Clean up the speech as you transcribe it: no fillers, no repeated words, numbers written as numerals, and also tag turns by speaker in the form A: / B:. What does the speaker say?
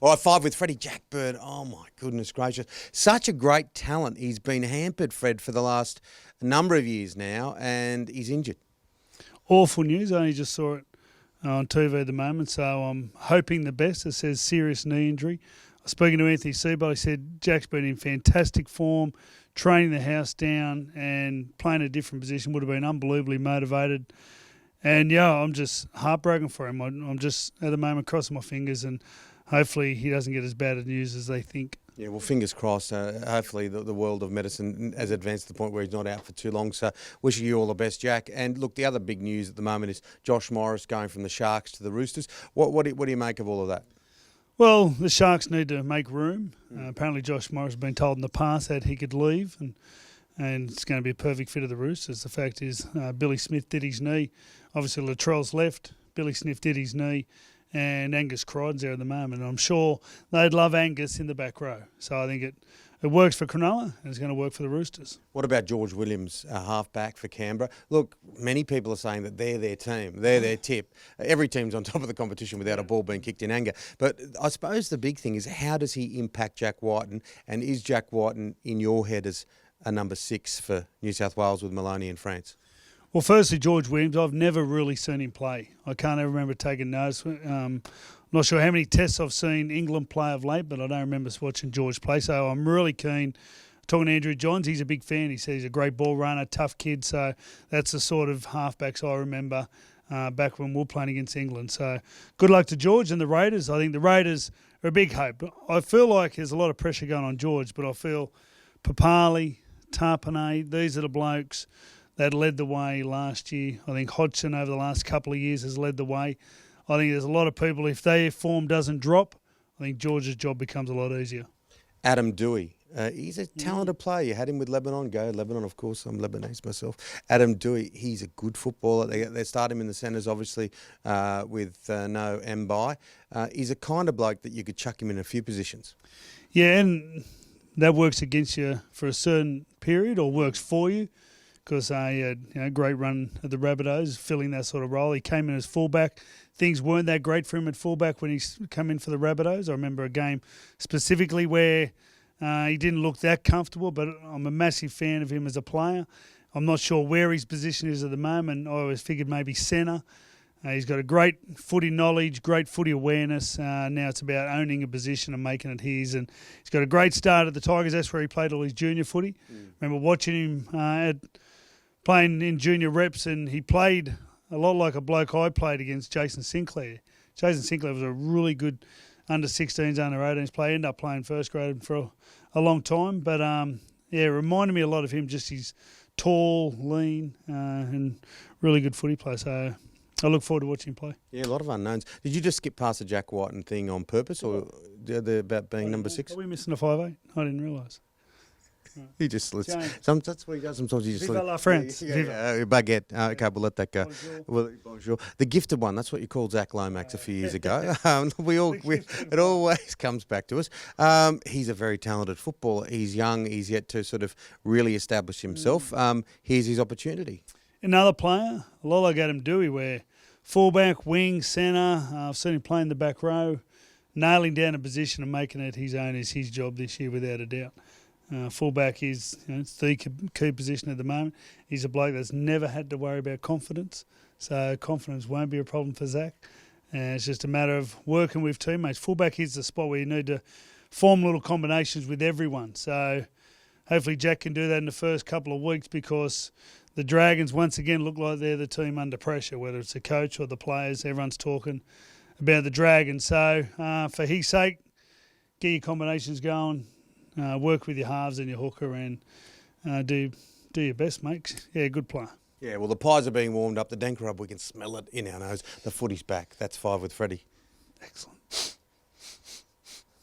A: All right, 5 with Freddy. Jack Bird. Oh, my goodness gracious. Such a great talent. He's been hampered, Fred, for the last number of years now, and he's injured.
B: Awful news. I only just saw it on TV at the moment, so I'm hoping the best. It says serious knee injury. I was speaking to Anthony Seabold. He said Jack's been in fantastic form, training the house down and playing a different position, would have been unbelievably motivated. And, yeah, I'm just heartbroken for him. I'm just, at the moment, crossing my fingers, and hopefully he doesn't get as bad a news as they think.
A: Yeah, well, fingers crossed. Hopefully the world of medicine has advanced to the point where he's not out for too long. So wishing you all the best, Jack. And, look, the other big news at the moment is Josh Morris going from the Sharks to the Roosters. What do you make of all of that?
B: Well, the Sharks need to make room. Apparently Josh Morris has been told in the past that he could leave, and it's going to be a perfect fit of the Roosters. The fact is Billy Smith did his knee. Obviously Latrell's left. Billy Smith did his knee. And Angus Crichton's there at the moment. And I'm sure they'd love Angus in the back row. So I think it works for Cronulla and it's going to work for the Roosters.
A: What about George Williams, half-back for Canberra? Look, many people are saying that they're their team. They're their tip. Every team's on top of the competition without a ball being kicked in anger. But I suppose the big thing is, how does he impact Jack Wighton? And is Jack Wighton in your head as a number 6 for New South Wales with Maloney in France?
B: Well, firstly, George Williams, I've never really seen him play. I can't ever remember taking notice. I'm not sure how many tests I've seen England play of late, but I don't remember watching George play. So I'm really keen. Talking to Andrew Johns, he's a big fan. He says he's a great ball runner, tough kid. So that's the sort of halfbacks I remember back when we were playing against England. So good luck to George and the Raiders. I think the Raiders are a big hope. I feel like there's a lot of pressure going on George, but I feel Papali, Tarpanay, these are the blokes that led the way last year. I think Hodgson over the last couple of years has led the way. I think there's a lot of people, if their form doesn't drop, I think George's job becomes a lot easier.
A: Adam Dewey. He's a talented player. You had him with Lebanon. Go Lebanon, of course. I'm Lebanese myself. Adam Dewey, he's a good footballer. They start him in the centres, obviously, with no Mbai. He's a kind of bloke that you could chuck him in a few positions.
B: Yeah, and that works against you for a certain period or works for you. Because he had a great run at the Rabbitohs, filling that sort of role. He came in as fullback. Things weren't that great for him at fullback when he came in for the Rabbitohs. I remember a game specifically where he didn't look that comfortable, but I'm a massive fan of him as a player. I'm not sure where his position is at the moment. I always figured maybe centre. He's got a great footy knowledge, great footy awareness. Now it's about owning a position and making it his. And he's got a great start at the Tigers. That's where he played all his junior footy. Remember watching him playing in junior reps, and he played a lot like a bloke I played against, Jason Sinclair. Jason Sinclair was a really good under-16s, under-18s player. Ended up playing first grade for a long time. But, yeah, it reminded me a lot of him, just he's tall, lean, and really good footy player. So I look forward to watching him play.
A: Yeah, a lot of unknowns. Did you just skip past the Jack Wighton thing on purpose, or about being number 6?
B: Are we missing a 5'8"? I didn't realise.
A: He just lets. That's what he does. Sometimes he just.
B: Viva la France.
A: Baguette. Okay, we'll let that go. Bonjour. Well, bonjour. The gifted one. That's what you called Zach Lomax a few years ago. It always comes back to us. He's a very talented footballer. He's young. He's yet to sort of really establish himself. Here's his opportunity.
B: Another player, a lot like Adam Dewey, where fullback, wing, centre. I've seen him play in the back row, nailing down a position and making it his own is his job this year, without a doubt. Fullback is it's the key position at the moment. He's a bloke that's never had to worry about confidence, so confidence won't be a problem for Zach. It's just a matter of working with teammates. Fullback is the spot where you need to form little combinations with everyone. So hopefully Jack can do that in the first couple of weeks, because the Dragons once again look like they're the team under pressure, whether it's the coach or the players. Everyone's talking about the Dragons. So for his sake, get your combinations going. Work with your halves and your hooker, and do your best, mate. Yeah, good player.
A: Yeah, well, the pies are being warmed up. The dank rub, we can smell it in our nose. The footy's back. That's 5 with Freddy.
B: Excellent.